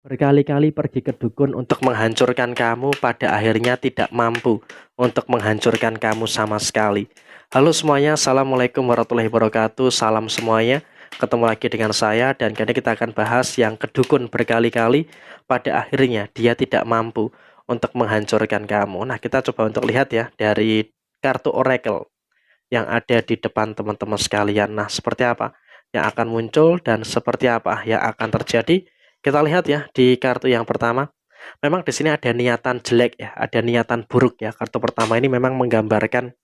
Berkali-kali pergi ke dukun untuk menghancurkan kamu, pada akhirnya tidak mampu untuk menghancurkan kamu sama sekali. Halo semuanya, Assalamualaikum warahmatullahi wabarakatuh. Salam semuanya, ketemu lagi dengan saya. Dan kali ini kita akan bahas yang kedukun berkali-kali, pada akhirnya dia tidak mampu untuk menghancurkan kamu. Nah, kita coba untuk lihat ya dari kartu oracle yang ada di depan teman-teman sekalian. Nah, seperti apa yang akan muncul dan seperti apa yang akan terjadi? Kita lihat ya di kartu yang pertama. Memang di sini ada niatan jelek ya, ada niatan buruk ya. Kartu pertama ini memang menggambarkan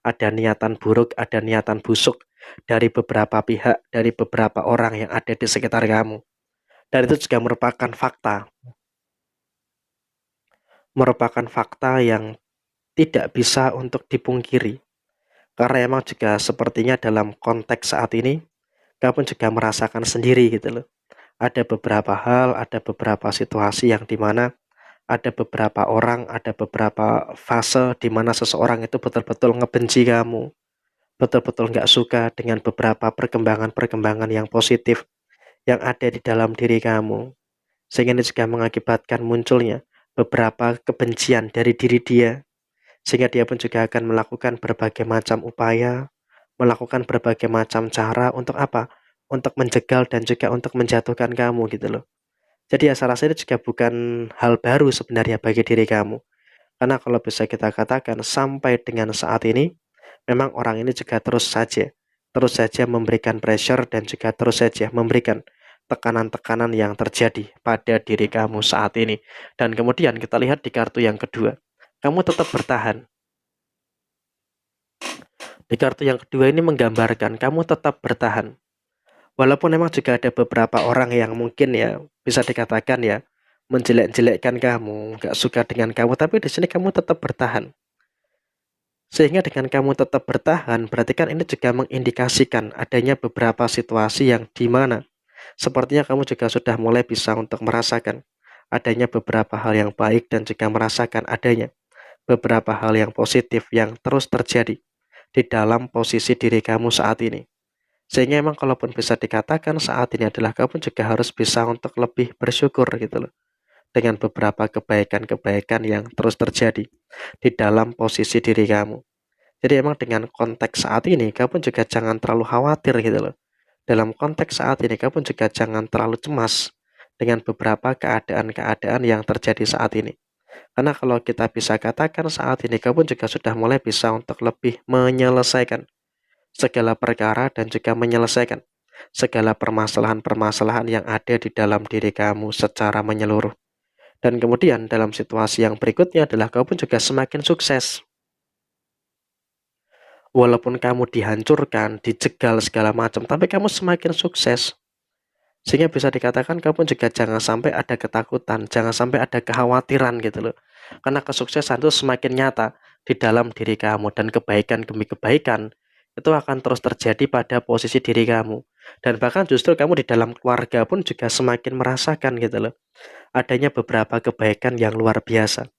ada niatan buruk, ada niatan busuk dari beberapa pihak, dari beberapa orang yang ada di sekitar kamu. Dan itu juga merupakan fakta yang tidak bisa untuk dipungkiri. Karena emang juga sepertinya dalam konteks saat ini, kamu juga merasakan sendiri gitu loh. Ada beberapa hal, ada beberapa situasi yang dimana ada beberapa orang, ada beberapa fase di mana seseorang itu betul-betul ngebenci kamu, betul-betul nggak suka dengan beberapa perkembangan-perkembangan yang positif yang ada di dalam diri kamu. Sehingga ini juga mengakibatkan munculnya beberapa kebencian dari diri dia, sehingga dia pun juga akan melakukan berbagai macam upaya, melakukan berbagai macam cara untuk apa? Untuk menjegal dan juga untuk menjatuhkan kamu gitu loh. Jadi ya saya rasa itu juga bukan hal baru sebenarnya bagi diri kamu. Karena kalau bisa kita katakan sampai dengan saat ini, memang orang ini juga terus saja memberikan pressure dan juga terus saja memberikan tekanan-tekanan yang terjadi pada diri kamu saat ini. Dan kemudian kita lihat di kartu yang kedua, kamu tetap bertahan. Di kartu yang kedua ini menggambarkan kamu tetap bertahan. Walaupun memang juga ada beberapa orang yang mungkin ya bisa dikatakan ya menjelek-jelekkan kamu, nggak suka dengan kamu, tapi di sini kamu tetap bertahan. Sehingga dengan kamu tetap bertahan, berarti kan ini juga mengindikasikan adanya beberapa situasi yang dimana sepertinya kamu juga sudah mulai bisa untuk merasakan adanya beberapa hal yang baik dan juga merasakan adanya beberapa hal yang positif yang terus terjadi di dalam posisi diri kamu saat ini. Sehingga emang kalaupun bisa dikatakan saat ini adalah kamu juga harus bisa untuk lebih bersyukur gitu loh. Dengan beberapa kebaikan-kebaikan yang terus terjadi di dalam posisi diri kamu. Jadi emang dengan konteks saat ini kamu juga jangan terlalu khawatir gitu loh. Dalam konteks saat ini kamu juga jangan terlalu cemas dengan beberapa keadaan-keadaan yang terjadi saat ini. Karena kalau kita bisa katakan saat ini kamu juga sudah mulai bisa untuk lebih menyelesaikan segala perkara dan juga menyelesaikan segala permasalahan-permasalahan yang ada di dalam diri kamu secara menyeluruh. Dan kemudian dalam situasi yang berikutnya adalah kamu juga semakin sukses. Walaupun kamu dihancurkan, dijegal segala macam, tapi kamu semakin sukses. Sehingga bisa dikatakan kamu juga jangan sampai ada ketakutan, jangan sampai ada kekhawatiran gitu loh. Karena kesuksesan itu semakin nyata di dalam diri kamu dan kebaikan demi kebaikan itu akan terus terjadi pada posisi diri kamu. Dan bahkan justru kamu di dalam keluarga pun juga semakin merasakan gitu loh. Adanya beberapa kebaikan yang luar biasa.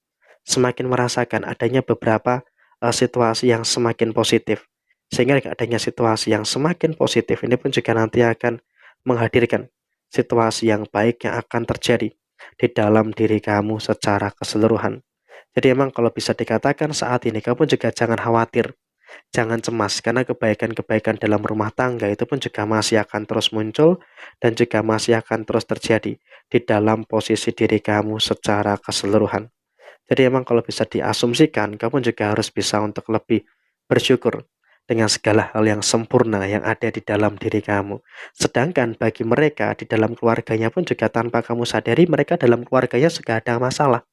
Semakin merasakan adanya beberapa situasi yang semakin positif. Sehingga adanya situasi yang semakin positif ini pun juga nanti akan menghadirkan situasi yang baik yang akan terjadi di dalam diri kamu secara keseluruhan. Jadi emang kalau bisa dikatakan saat ini kamu juga jangan khawatir, jangan cemas karena kebaikan-kebaikan dalam rumah tangga itu pun juga masih akan terus muncul dan juga masih akan terus terjadi di dalam posisi diri kamu secara keseluruhan. Jadi emang kalau bisa diasumsikan, kamu juga harus bisa untuk lebih bersyukur dengan segala hal yang sempurna yang ada di dalam diri kamu. Sedangkan bagi mereka di dalam keluarganya pun juga tanpa kamu sadari mereka dalam keluarganya juga ada masalah.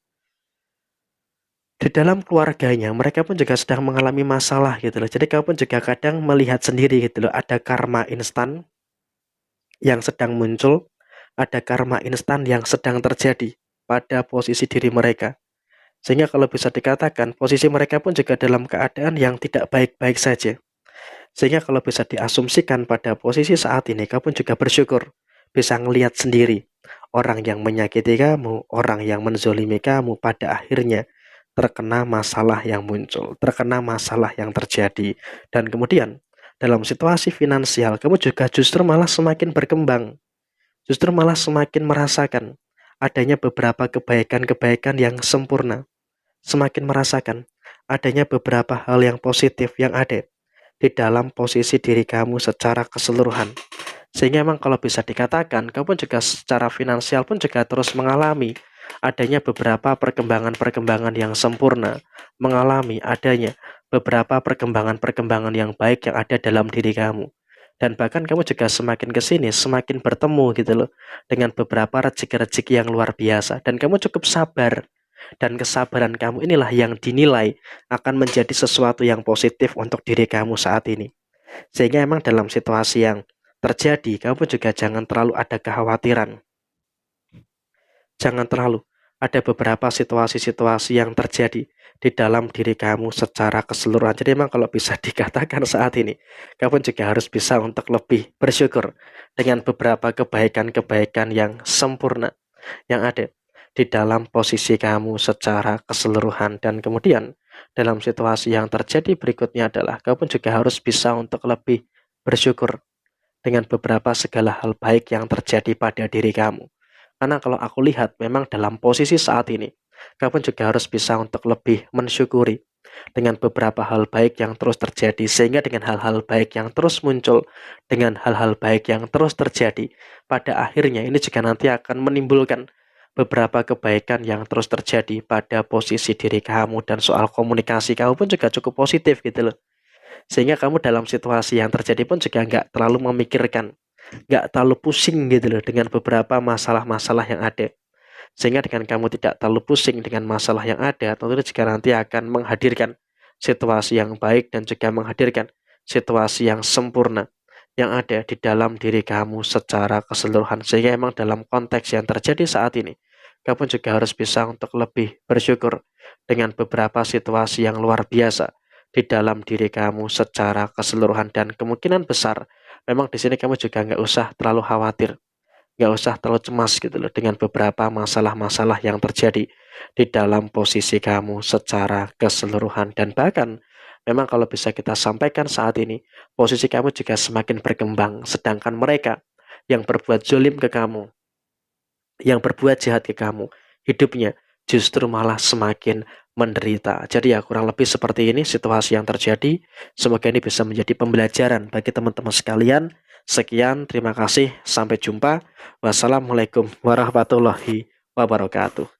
Di dalam keluarganya mereka pun juga sedang mengalami masalah gitu loh. Jadi kamu pun juga kadang melihat sendiri gitu loh, ada karma instan yang sedang muncul, ada karma instan yang sedang terjadi pada posisi diri mereka. Sehingga kalau bisa dikatakan, posisi mereka pun juga dalam keadaan yang tidak baik-baik saja. Sehingga kalau bisa diasumsikan pada posisi saat ini, kamu juga bersyukur. Bisa ngelihat sendiri, orang yang menyakiti kamu, orang yang menzolimi kamu, pada akhirnya terkena masalah yang muncul, terkena masalah yang terjadi. Dan kemudian, dalam situasi finansial, kamu juga justru malah semakin berkembang. Justru malah semakin merasakan adanya beberapa kebaikan-kebaikan yang sempurna, semakin merasakan adanya beberapa hal yang positif yang ada di dalam posisi diri kamu secara keseluruhan. Sehingga memang kalau bisa dikatakan, kamu juga secara finansial pun juga terus mengalami adanya beberapa perkembangan-perkembangan yang sempurna, mengalami adanya beberapa perkembangan-perkembangan yang baik yang ada dalam diri kamu. Dan bahkan kamu juga semakin ke sini, semakin bertemu gitu loh, dengan beberapa rezeki-rezeki yang luar biasa. Dan kamu cukup sabar. Dan kesabaran kamu inilah yang dinilai akan menjadi sesuatu yang positif untuk diri kamu saat ini. Sehingga emang dalam situasi yang terjadi, kamu juga jangan terlalu ada kekhawatiran. Jangan terlalu ada beberapa situasi-situasi yang terjadi di dalam diri kamu secara keseluruhan. Jadi memang kalau bisa dikatakan saat ini, kamu juga harus bisa untuk lebih bersyukur dengan beberapa kebaikan-kebaikan yang sempurna yang ada di dalam posisi kamu secara keseluruhan. Dan kemudian dalam situasi yang terjadi berikutnya adalah kamu juga harus bisa untuk lebih bersyukur dengan beberapa segala hal baik yang terjadi pada diri kamu. Karena kalau aku lihat memang dalam posisi saat ini, kamu juga harus bisa untuk lebih mensyukuri dengan beberapa hal baik yang terus terjadi, sehingga dengan hal-hal baik yang terus muncul, dengan hal-hal baik yang terus terjadi, pada akhirnya ini juga nanti akan menimbulkan beberapa kebaikan yang terus terjadi pada posisi diri kamu, dan soal komunikasi kamu pun juga cukup positif gitu loh. Sehingga kamu dalam situasi yang terjadi pun juga nggak terlalu memikirkan, nggak terlalu pusing gitu loh dengan beberapa masalah-masalah yang ada. Sehingga dengan kamu tidak terlalu pusing dengan masalah yang ada, tentunya juga nanti akan menghadirkan situasi yang baik dan juga menghadirkan situasi yang sempurna yang ada di dalam diri kamu secara keseluruhan. Sehingga emang dalam konteks yang terjadi saat ini, kamu juga harus bisa untuk lebih bersyukur dengan beberapa situasi yang luar biasa di dalam diri kamu secara keseluruhan. Dan kemungkinan besar memang di sini kamu juga nggak usah terlalu khawatir, nggak usah terlalu cemas gitu loh dengan beberapa masalah-masalah yang terjadi di dalam posisi kamu secara keseluruhan. Dan bahkan memang kalau bisa kita sampaikan saat ini, posisi kamu juga semakin berkembang, sedangkan mereka yang berbuat zolim ke kamu, yang berbuat jahat ke kamu, hidupnya justru malah semakin menderita. Jadi ya kurang lebih seperti ini situasi yang terjadi. Semoga ini bisa menjadi pembelajaran bagi teman-teman sekalian. Sekian, terima kasih, sampai jumpa. Wassalamualaikum warahmatullahi wabarakatuh.